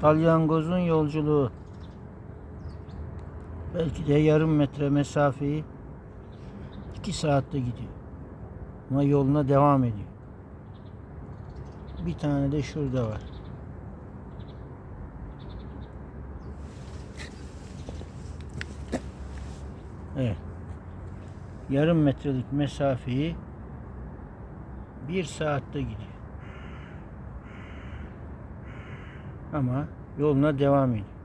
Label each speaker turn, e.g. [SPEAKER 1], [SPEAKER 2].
[SPEAKER 1] Salyangozun yolculuğu belki de yarım metre mesafeyi 2 saatte gidiyor. Ama yoluna devam ediyor. Bir tane de şurada var. Evet. Yarım metrelik mesafeyi 1 saatte gidiyor. Ama yoluna devam ediyor.